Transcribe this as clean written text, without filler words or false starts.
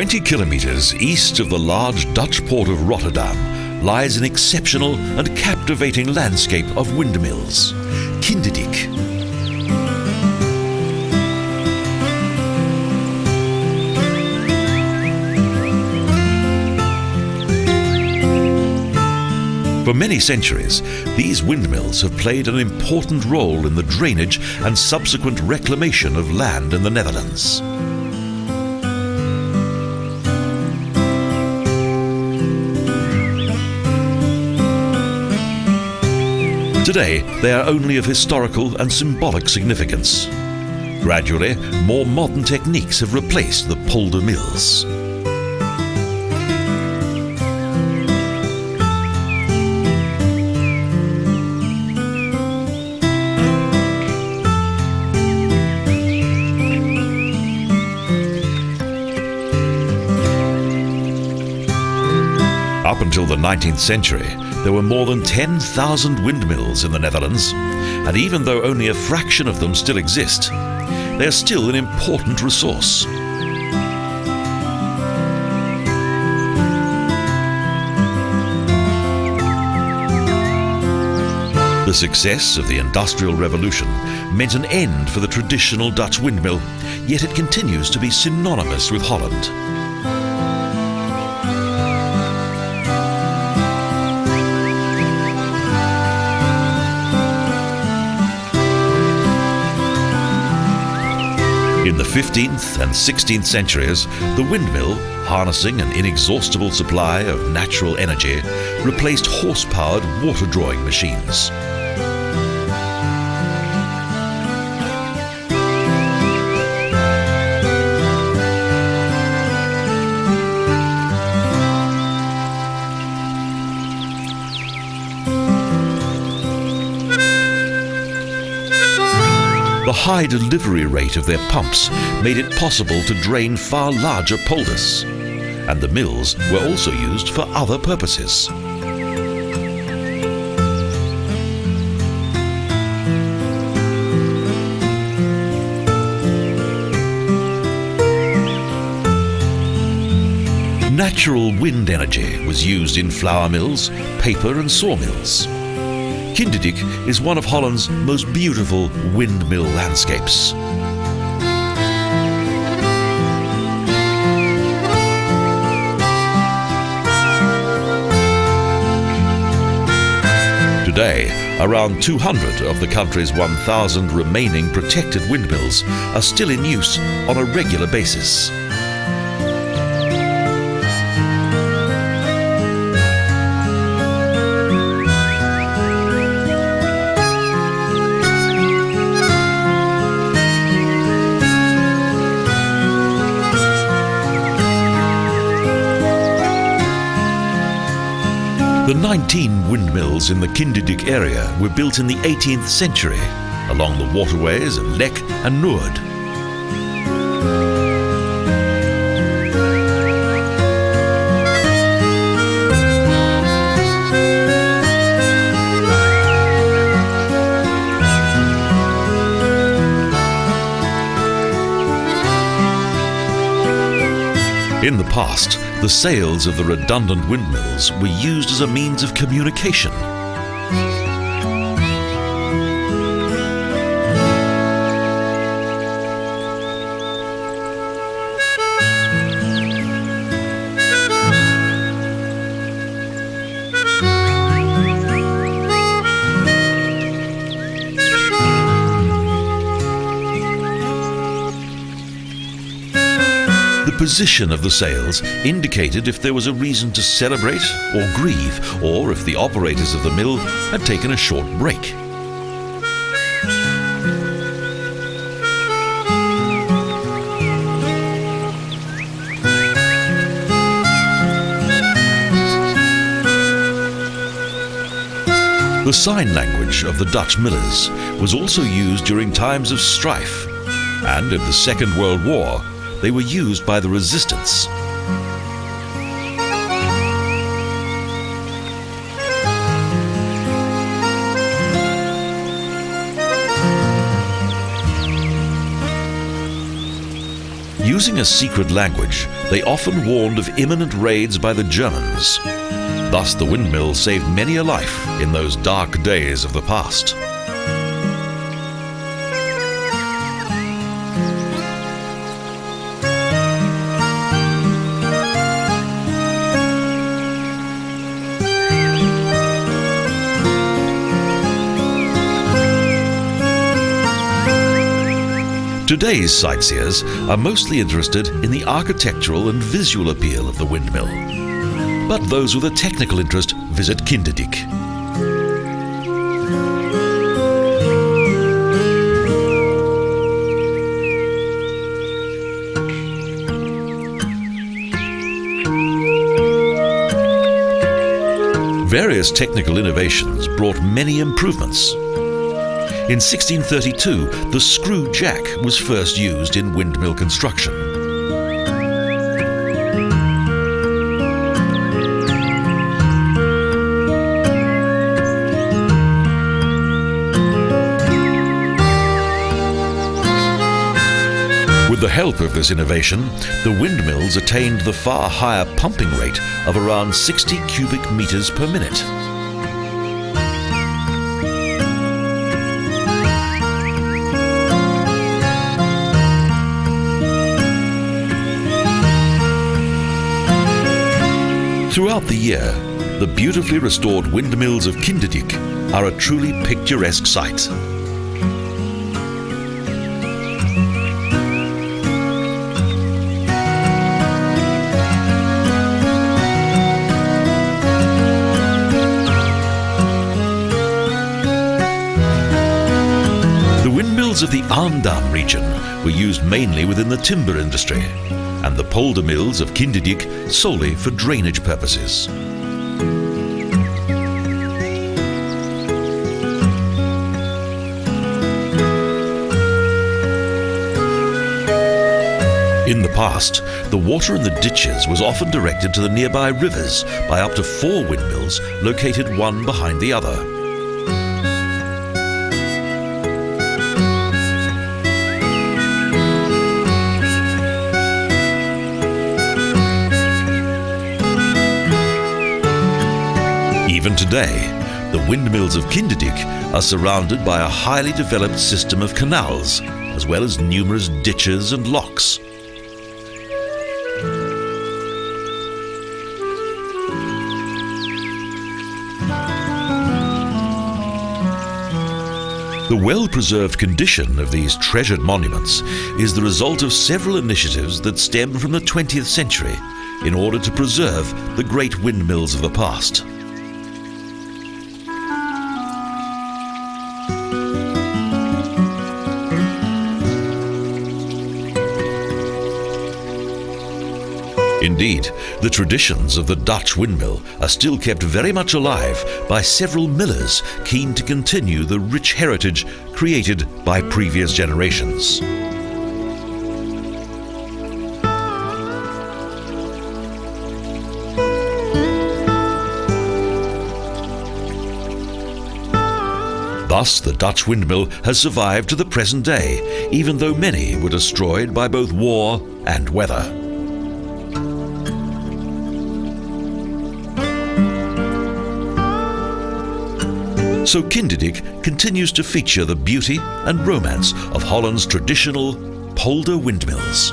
20 kilometres east of the large Dutch port of Rotterdam lies an exceptional and captivating landscape of windmills, Kinderdijk. For many centuries, these windmills have played an important role in the drainage and subsequent reclamation of land in the Netherlands. Today, they are only of historical and symbolic significance. Gradually, more modern techniques have replaced the polder mills. Up until the 19th century, there were more than 10,000 windmills in the Netherlands, and even though only a fraction of them still exist, they are still an important resource. The success of the Industrial Revolution meant an end for the traditional Dutch windmill, yet it continues to be synonymous with Holland. In the 15th and 16th centuries, the windmill, harnessing an inexhaustible supply of natural energy, replaced horse-powered water-drawing machines. The high delivery rate of their pumps made it possible to drain far larger polders, and the mills were also used for other purposes. Natural wind energy was used in flour mills, paper and sawmills. Kinderdijk is one of Holland's most beautiful windmill landscapes. Today, around 200 of the country's 1,000 remaining protected windmills are still in use on a regular basis. The 19 windmills in the Kinderdijk area were built in the 18th century along the waterways of Lek and Noord. In the past, the sails of the redundant windmills were used as a means of communication. The position of the sails indicated if there was a reason to celebrate or grieve, or if the operators of the mill had taken a short break. The sign language of the Dutch millers was also used during times of strife, and in the Second World War, they were used by the resistance. Using a secret language, they often warned of imminent raids by the Germans. Thus, the windmill saved many a life in those dark days of the past. Today's sightseers are mostly interested in the architectural and visual appeal of the windmill. But those with a technical interest visit Kinderdijk. Various technical innovations brought many improvements. In 1632, the screw jack was first used in windmill construction. With the help of this innovation, the windmills attained the far higher pumping rate of around 60 cubic meters per minute. Throughout the year, the beautifully restored windmills of Kinderdijk are a truly picturesque sight. The windmills of the Arnhem region were used mainly within the timber industry, and the polder mills of Kinderdijk solely for drainage purposes. In the past, the water in the ditches was often directed to the nearby rivers by up to 4 windmills located one behind the other. Even today, the windmills of Kinderdijk are surrounded by a highly developed system of canals, as well as numerous ditches and locks. The well-preserved condition of these treasured monuments is the result of several initiatives that stem from the 20th century in order to preserve the great windmills of the past. Indeed, the traditions of the Dutch windmill are still kept very much alive by several millers keen to continue the rich heritage created by previous generations. Thus, the Dutch windmill has survived to the present day, even though many were destroyed by both war and weather. So Kinderdijk continues to feature the beauty and romance of Holland's traditional polder windmills.